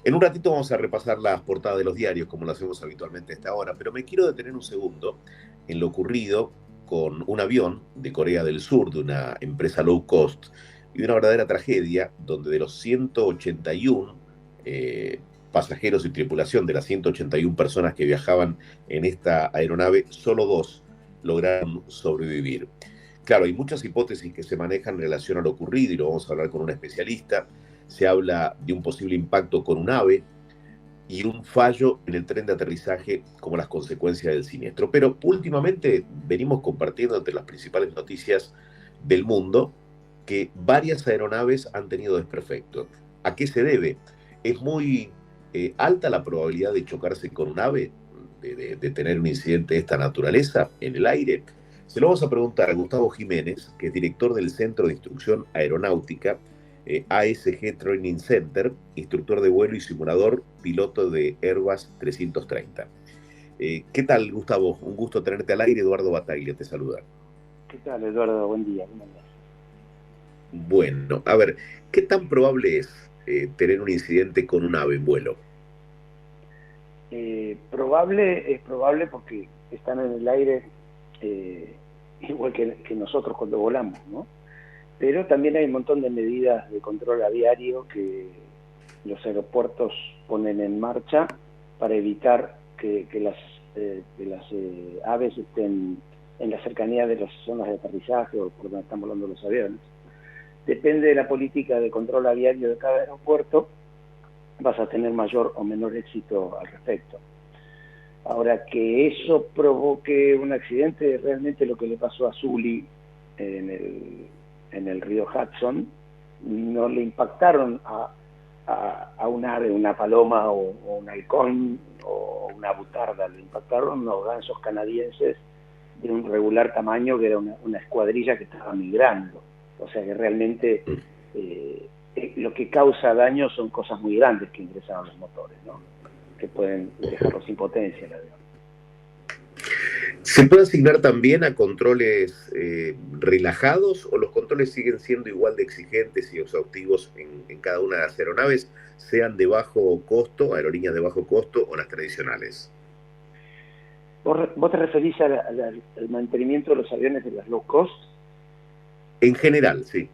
En un ratito vamos a repasar las portadas de los diarios, como lo hacemos habitualmente a esta hora, pero me quiero detener un segundo en lo ocurrido con un avión de Corea del Sur, de una empresa low cost, y una verdadera tragedia, donde de los 181 pasajeros y tripulación, de las 181 personas que viajaban en esta aeronave, solo dos lograron sobrevivir. Claro, hay muchas hipótesis que se manejan en relación a lo ocurrido y lo vamos a hablar con un especialista. Se habla de un posible impacto con un ave y un fallo en el tren de aterrizaje como las consecuencias del siniestro. Pero últimamente venimos compartiendo entre las principales noticias del mundo que varias aeronaves han tenido desperfectos. ¿A qué se debe? Es muy alta la probabilidad de chocarse con un ave, de tener un incidente de esta naturaleza en el aire. Se lo vamos a preguntar a Gustavo Jiménez, que es director del Centro de Instrucción Aeronáutica, ASG Training Center, instructor de vuelo y simulador, piloto de Airbus 330. ¿Qué tal, Gustavo? Un gusto tenerte al aire. Eduardo Bataglia te saluda. ¿Qué tal, Eduardo? Buen día, ¿cómo andás? Bueno, a ver, ¿qué tan probable es tener un incidente con un ave en vuelo? Es probable porque están en el aire eh, igual que nosotros cuando volamos, ¿no? Pero también hay un montón de medidas de control aviario que los aeropuertos ponen en marcha para evitar que las aves estén en la cercanía de las zonas de aterrizaje o por donde están volando los aviones. Depende de la política de control aviario de cada aeropuerto, vas a tener mayor o menor éxito al respecto. Ahora, que eso provoque un accidente, realmente lo que le pasó a Sully en el río Hudson, no le impactaron a un ave, una paloma o un halcón o una butarda, le impactaron los gansos canadienses de un regular tamaño que era una escuadrilla que estaba migrando. O sea que realmente lo que causa daño son cosas muy grandes que ingresan a los motores, ¿no? Que pueden dejarlos sin potencia el avión. ¿Se puede asignar también a controles relajados o los controles siguen siendo igual de exigentes y exhaustivos en cada una de las aeronaves, sean de bajo costo, aerolíneas de bajo costo o las tradicionales? ¿Vos te referís al mantenimiento de los aviones de las low cost? En general, sí.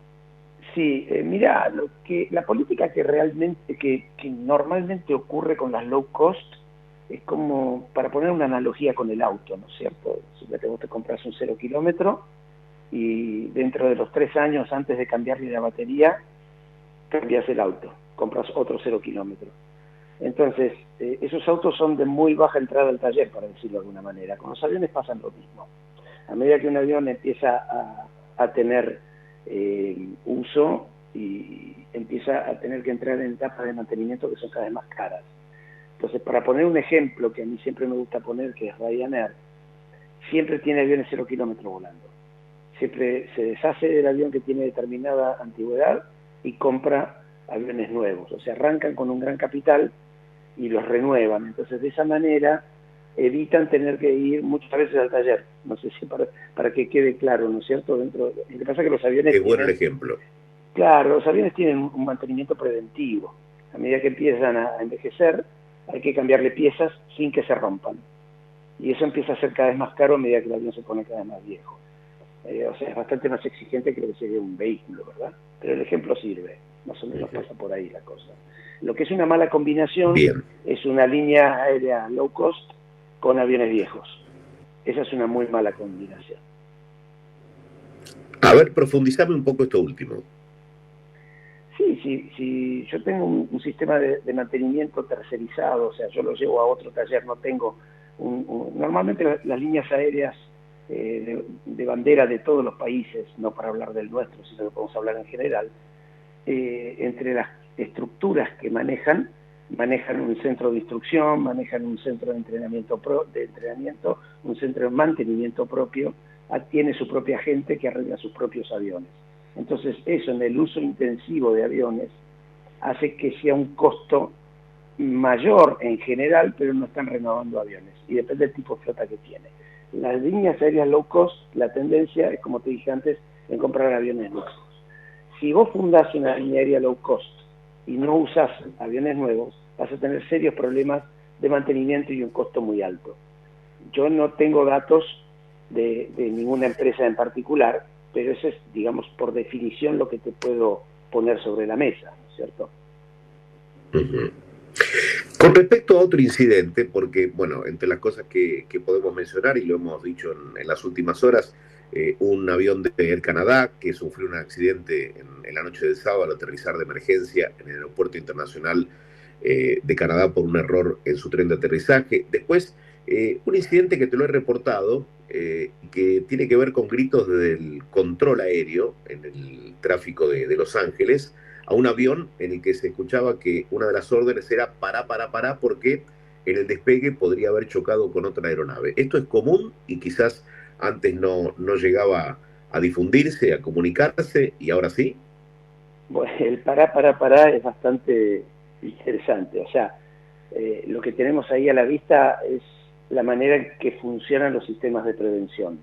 Sí, mira, la política que normalmente ocurre con las low cost es como, para poner una analogía con el auto, ¿no es cierto? Suponete vos te compras un 0 kilómetro y dentro de los 3 años antes de cambiarle la batería, cambias el auto, compras otro 0 kilómetro. Entonces, esos autos son de muy baja entrada al taller, para decirlo de alguna manera. Con los aviones pasan lo mismo. A medida que un avión empieza a tener uso y empieza a tener que entrar en etapas de mantenimiento que son cada vez más caras. Entonces, para poner un ejemplo que a mí siempre me gusta poner, que es Ryanair, siempre tiene aviones 0 kilómetros volando. Siempre se deshace del avión que tiene determinada antigüedad y compra aviones nuevos. O sea, arrancan con un gran capital y los renuevan. Entonces, de esa manera evitan tener que ir muchas veces al taller. No sé si para que quede claro, ¿no es cierto? Lo que pasa es que los aviones Es bueno el tienen, ejemplo. claro, los aviones tienen un mantenimiento preventivo. A medida que empiezan a envejecer, hay que cambiarle piezas sin que se rompan. Y eso empieza a ser cada vez más caro a medida que el avión se pone cada vez más viejo. O sea, es bastante más exigente que lo que sería un vehículo, ¿verdad? Pero el ejemplo sirve, más o menos pasa por ahí la cosa. Lo que es una mala combinación Bien. es una línea aérea low cost con aviones viejos. Esa es una muy mala combinación. A ver, profundizame un poco esto último. Sí, yo tengo un sistema de mantenimiento tercerizado, o sea, yo lo llevo a otro taller, no tengo normalmente las líneas aéreas de bandera de todos los países, no para hablar del nuestro, sino que podemos hablar en general, entre las estructuras que manejan un centro de instrucción, manejan un centro de entrenamiento, un centro de mantenimiento propio, tiene su propia gente que arregla sus propios aviones. Entonces eso en el uso intensivo de aviones hace que sea un costo mayor en general, pero no están renovando aviones y depende del tipo de flota que tiene. Las líneas aéreas low cost, la tendencia es, como te dije antes, en comprar aviones nuevos. Si vos fundás una línea aérea low cost y no usás aviones nuevos, vas a tener serios problemas de mantenimiento y un costo muy alto. Yo no tengo datos de ninguna empresa en particular, pero eso es, digamos, por definición lo que te puedo poner sobre la mesa, ¿no es cierto? Uh-huh. Con respecto a otro incidente, porque, bueno, entre las cosas que podemos mencionar, y lo hemos dicho en las últimas horas, un avión de Air Canadá que sufrió un accidente en la noche del sábado al aterrizar de emergencia en el aeropuerto internacional de Canadá por un error en su tren de aterrizaje. Después, un incidente que te lo he reportado, que tiene que ver con gritos del control aéreo en el tráfico de Los Ángeles, a un avión en el que se escuchaba que una de las órdenes era pará, porque en el despegue podría haber chocado con otra aeronave. Esto es común y quizás antes no llegaba a difundirse, a comunicarse, y ahora sí. Bueno, el pará es bastante interesante. O sea, lo que tenemos ahí a la vista es la manera en que funcionan los sistemas de prevención.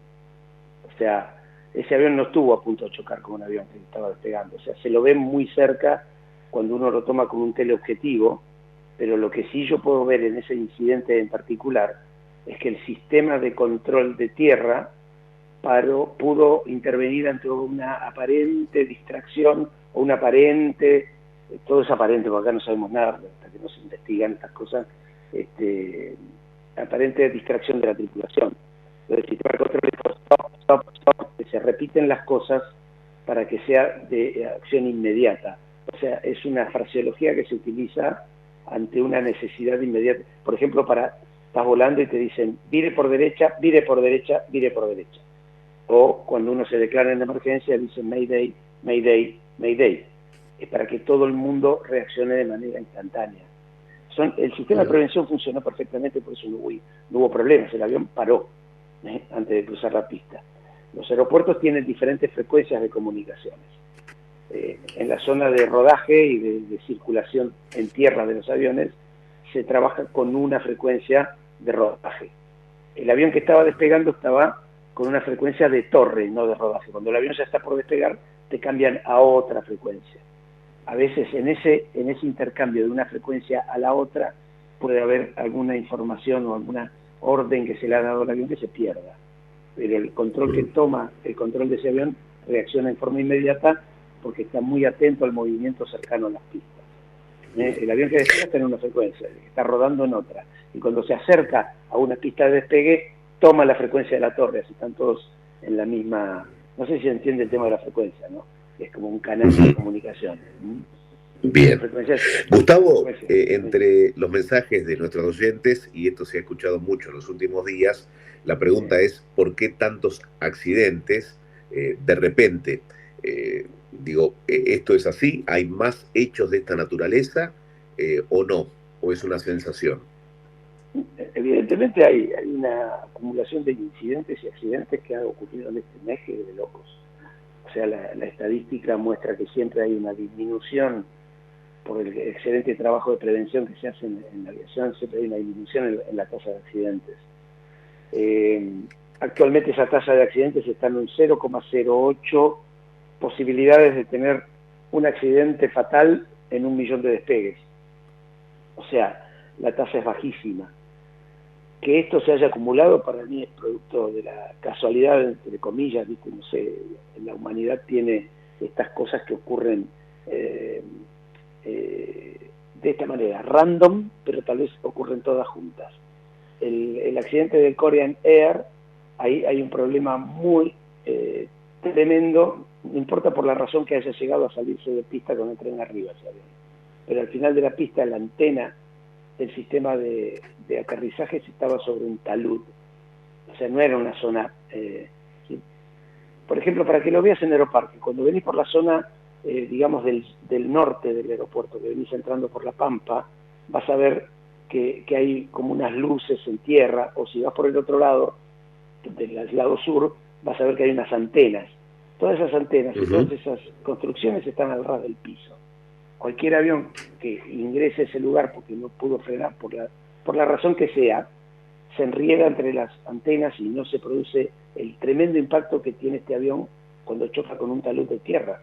O sea, ese avión no estuvo a punto de chocar con un avión que estaba despegando. O sea, se lo ve muy cerca cuando uno lo toma con un teleobjetivo, pero lo que sí yo puedo ver en ese incidente en particular es que el sistema de control de tierra pudo intervenir ante una aparente distracción o una aparente, todo es aparente porque acá no sabemos nada, hasta que no se investigan estas cosas, aparente distracción de la tripulación. El sistema de control dijo stop, que se repiten las cosas para que sea de acción inmediata. O sea, es una fraseología que se utiliza ante una necesidad inmediata. Por ejemplo, estás volando y te dicen, vire por derecha, vire por derecha, vire por derecha. O cuando uno se declara en emergencia, dicen Mayday, Mayday, Mayday. Es para que todo el mundo reaccione de manera instantánea. El sistema de prevención funcionó perfectamente, por eso no hubo problemas. El avión paró antes de cruzar la pista. Los aeropuertos tienen diferentes frecuencias de comunicaciones. En la zona de rodaje y de circulación en tierra de los aviones se trabaja con una frecuencia de rodaje. El avión que estaba despegando estaba con una frecuencia de torre, no de rodaje. Cuando el avión ya está por despegar, te cambian a otra frecuencia. A veces en ese intercambio de una frecuencia a la otra puede haber alguna información o alguna orden que se le ha dado al avión que se pierda. Pero el control que toma el control de ese avión reacciona en forma inmediata porque está muy atento al movimiento cercano a las pistas. El avión que despega está en una frecuencia, está rodando en otra. Y cuando se acerca a una pista de despegue, toma la frecuencia de la torre, así están todos en la misma... No sé si se entiende el tema de la frecuencia, ¿no? Es como un canal de comunicación. Bien. Gustavo, entre los mensajes de nuestros oyentes, y esto se ha escuchado mucho en los últimos días, la pregunta es, ¿por qué tantos accidentes de repente? ¿Esto es así? ¿Hay más hechos de esta naturaleza o no? ¿O es una sensación? Evidentemente hay una acumulación de incidentes y accidentes que ha ocurrido en este mes que es de locos. O sea, la estadística muestra que siempre hay una disminución por el excelente trabajo de prevención que se hace en la aviación, siempre hay una disminución en la tasa de accidentes. Actualmente esa tasa de accidentes está en un 0,08 posibilidades de tener un accidente fatal en 1.000.000 de despegues. O sea, la tasa es bajísima. Que esto se haya acumulado para mí es producto de la casualidad, entre comillas, ¿viste? No sé, la humanidad tiene estas cosas que ocurren de esta manera, random, pero tal vez ocurren todas juntas. El accidente del Korean Air, ahí hay un problema muy tremendo, no importa por la razón que haya llegado a salirse de pista con el tren arriba ese avión. Pero al final de la pista, la antena del sistema de aterrizaje estaba sobre un talud. O sea, no era una zona... ¿sí? Por ejemplo, para que lo veas en Aeroparque, cuando venís por la zona, digamos, del norte del aeropuerto, que venís entrando por La Pampa, vas a ver que hay como unas luces en tierra, o si vas por el otro lado, del lado sur, vas a ver que hay unas antenas. Todas esas antenas y todas esas construcciones están al ras del piso. Cualquier avión que ingrese a ese lugar porque no pudo frenar por la razón que sea, se enrieda entre las antenas y no se produce el tremendo impacto que tiene este avión cuando choca con un talud de tierra.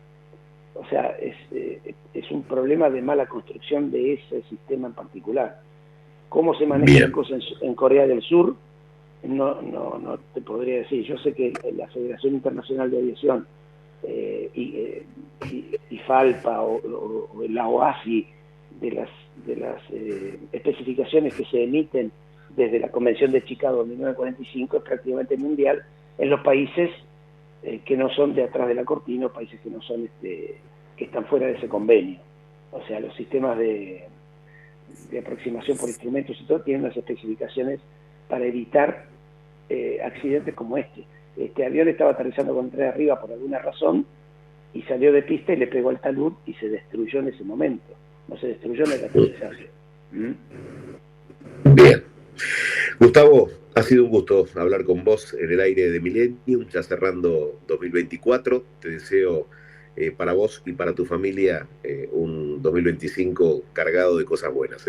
O sea, es un problema de mala construcción de ese sistema en particular. ¿Cómo se maneja la Bien. cosa en Corea del Sur? No te podría decir. Yo sé que la Federación Internacional de Aviación y FALPA o la OASI, de las especificaciones que se emiten desde la Convención de Chicago de 1945, es prácticamente mundial en los países que no son de atrás de la cortina, países que no son que están fuera de ese convenio. O sea, los sistemas de aproximación por instrumentos y todo tienen unas especificaciones para evitar accidentes como este. Este avión estaba aterrizando con tren arriba por alguna razón y salió de pista y le pegó al talud y se destruyó en ese momento. No se destruyó en el aterrizaje. Bien. Gustavo, ha sido un gusto hablar con vos en el aire de Millennium, ya cerrando 2024. Te deseo para vos y para tu familia un 2025 cargado de cosas buenas.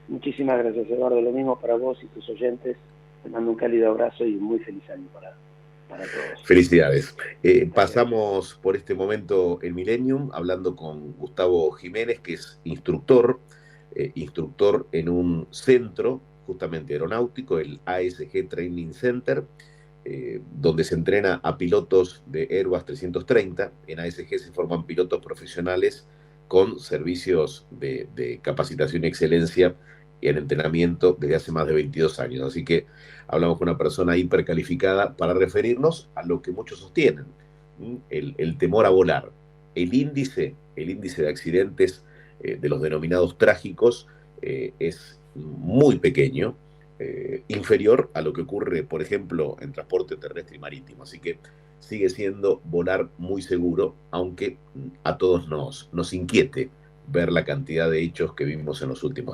Muchísimas gracias, Eduardo. Lo mismo para vos y tus oyentes. Te mando un cálido abrazo y un muy feliz año para todos. Felicidades. Pasamos por este momento en Millennium hablando con Gustavo Jiménez, que es instructor en un centro justamente aeronáutico, el ASG Training Center, donde se entrena a pilotos de Airbus 330. En ASG se forman pilotos profesionales con servicios de capacitación y excelencia en entrenamiento desde hace más de 22 años. Así que hablamos con una persona hipercalificada para referirnos a lo que muchos sostienen, el temor a volar. El índice de accidentes de los denominados trágicos es muy pequeño, inferior a lo que ocurre, por ejemplo, en transporte terrestre y marítimo. Así que sigue siendo volar muy seguro, aunque a todos nos inquiete ver la cantidad de hechos que vimos en los últimos